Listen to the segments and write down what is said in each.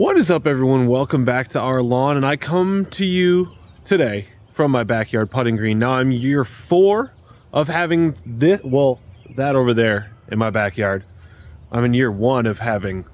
What is up, everyone? Welcome back to our lawn, and I come to you today from my backyard putting green. Now I'm year 4 of having this, that over there in my backyard. I'm in year 1 of having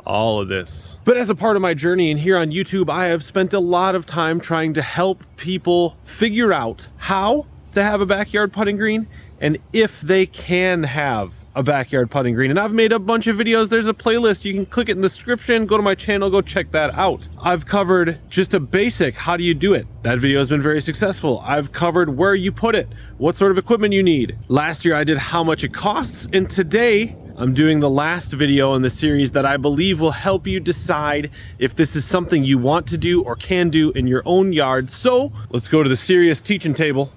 all of this. But as a part of my journey and here on YouTube, I have spent a lot of time trying to help people figure out how to have a backyard putting green and if they can have a backyard putting green. And I've made a bunch of videos. There's a playlist. You can click it in the description, go to my channel, go check that out. I've covered just a basic, how do you do it? That video has been very successful. I've covered where you put it, what sort of equipment you need. Last year I did how much it costs, and today I'm doing the last video in the series that I believe will help you decide if this is something you want to do or can do in your own yard. So let's go to the serious teaching table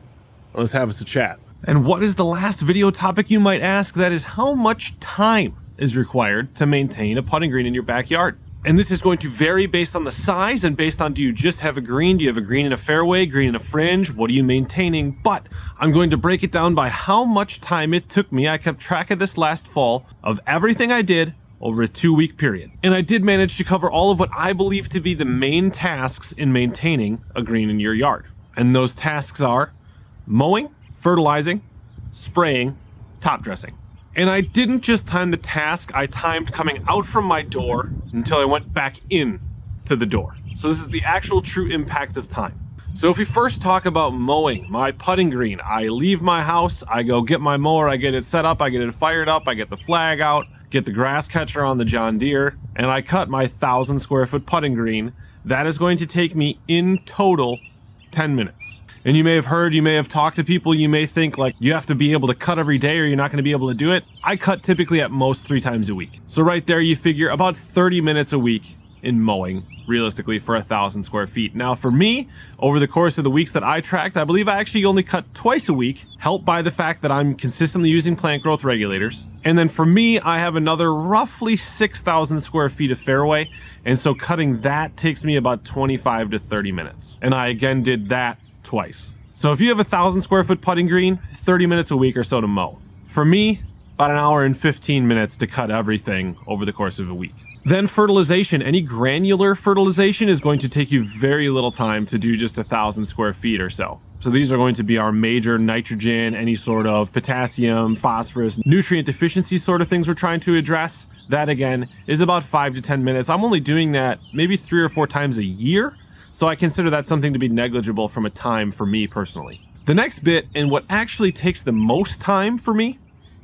and let's have us a chat. And what is the last video topic, you might ask? That is how much time is required to maintain a putting green in your backyard. And this is going to vary based on the size and based on, do you just have a green? Do you have a green in a fairway, green in a fringe? What are you maintaining? But I'm going to break it down by how much time it took me. I kept track of this last fall of everything I did over a 2-week period. And I did manage to cover all of what I believe to be the main tasks in maintaining a green in your yard. And those tasks are mowing, fertilizing, spraying, top dressing. And I didn't just time the task, I timed coming out from my door until I went back in to the door. So this is the actual true impact of time. So if we first talk about mowing my putting green, I leave my house, I go get my mower, I get it set up, I get it fired up, I get the flag out, get the grass catcher on the John Deere, and I cut my 1,000 square foot putting green. That is going to take me in total 10 minutes. And you may have heard, you may have talked to people, you may think like you have to be able to cut every day or you're not going to be able to do it. I cut typically at most 3 times a week. So right there you figure about 30 minutes a week in mowing, realistically, for 1,000 square feet. Now for me, over the course of the weeks that I tracked, I believe I actually only cut twice a week, helped by the fact that I'm consistently using plant growth regulators. And then for me, I have another roughly 6,000 square feet of fairway. And so cutting that takes me about 25 to 30 minutes. And I again did that twice. So if you have 1,000 square foot putting green, 30 minutes a week or so to mow. For me, about an hour and 15 minutes to cut everything over the course of a week. Then fertilization, any granular fertilization is going to take you very little time to do just 1,000 square feet or so. So these are going to be our major nitrogen, any sort of potassium, phosphorus, nutrient deficiency sort of things we're trying to address. That again is about 5 to 10 minutes. I'm only doing that maybe 3 or 4 times a year. So I consider that something to be negligible from a time for me personally. The next bit, and what actually takes the most time for me,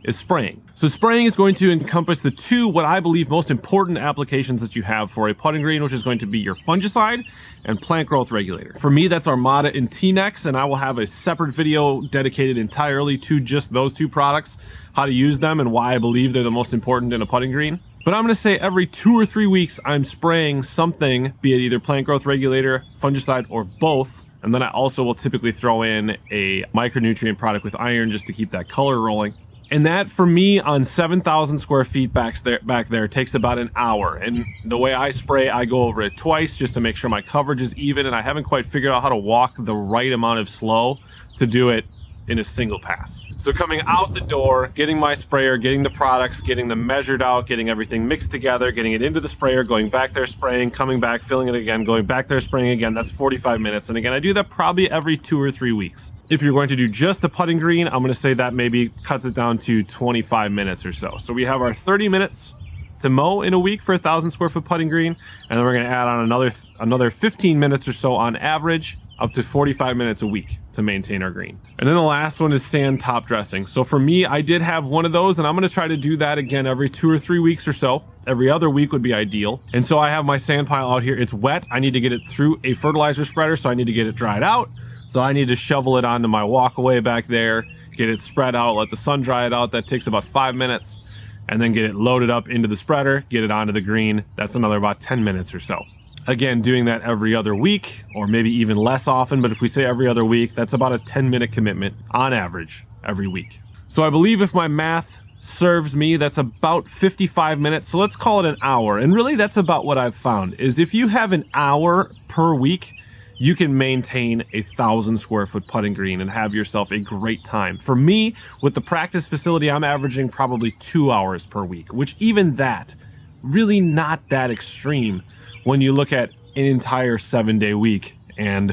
is spraying. So spraying is going to encompass the 2, what I believe, most important applications that you have for a putting green, which is going to be your fungicide and plant growth regulator. For me, that's Armada and T-Nex, and I will have a separate video dedicated entirely to just those 2 products, how to use them and why I believe they're the most important in a putting green. But I'm going to say every 2 or 3 weeks, I'm spraying something, be it either plant growth regulator, fungicide, or both. And then I also will typically throw in a micronutrient product with iron just to keep that color rolling. And that for me on 7,000 square feet back there takes about an hour. And the way I spray, I go over it twice just to make sure my coverage is even. And I haven't quite figured out how to walk the right amount of slow to do it in a single pass. So coming out the door, getting my sprayer, getting the products, getting them measured out, getting everything mixed together, getting it into the sprayer, going back there spraying, coming back, filling it again, going back there spraying again, that's 45 minutes. And again, I do that probably every 2 or 3 weeks. If you're going to do just the putting green, I'm going to say that maybe cuts it down to 25 minutes or so. So we have our 30 minutes to mow in a week for 1,000 square foot putting green. And then we're going to add on another 15 minutes or so on average, up to 45 minutes a week to maintain our green. And then the last one is sand top dressing. So for me, I did have one of those, and I'm going to try to do that again every 2 or 3 weeks or so. Every other week would be ideal. And so I have my sand pile out here. It's wet. I need to get it through a fertilizer spreader, so I need to get it dried out. So I need to shovel it onto my walkway back there, get it spread out, let the sun dry it out. That takes about 5 minutes. And then get it loaded up into the spreader, get it onto the green. That's another about 10 minutes or so. Again, doing that every other week, or maybe even less often, but if we say every other week, that's about a 10-minute commitment on average every week. So I believe if my math serves me, that's about 55 minutes. So let's call it an hour. And really that's about what I've found, is if you have an hour per week, you can maintain 1,000 square foot putting green and have yourself a great time. For me, with the practice facility, I'm averaging probably 2 hours per week, which even that really not that extreme when you look at an entire 7-day week and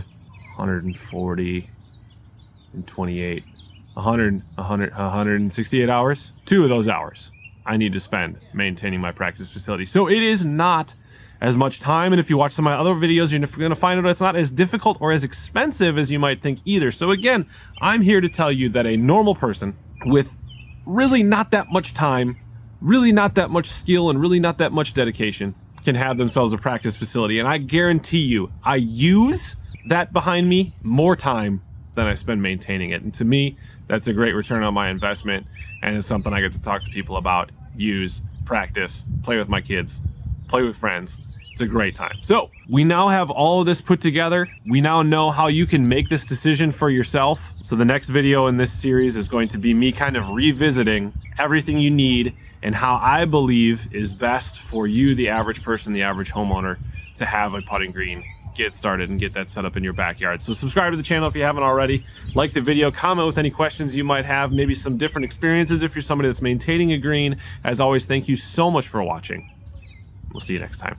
140 and 28, 168 hours. 2 of those hours I need to spend maintaining my practice facility. So it is not as much time, and if you watch some of my other videos, you're going to find out it's not as difficult or as expensive as you might think either. So again, I'm here to tell you that a normal person with really not that much time, really not that much skill, and really not that much dedication can have themselves a practice facility. And I guarantee you, I use that behind me more time than I spend maintaining it. And to me, that's a great return on my investment, and it's something I get to talk to people about, use, practice, play with my kids, play with friends. It's a great time. So we now have all of this put together. We now know how you can make this decision for yourself. So the next video in this series is going to be me kind of revisiting everything you need and how I believe is best for you, the average person, the average homeowner, to have a putting green, get started and get that set up in your backyard. So subscribe to the channel if you haven't already. Like the video, comment with any questions you might have, maybe some different experiences if you're somebody that's maintaining a green. As always, thank you so much for watching. We'll see you next time.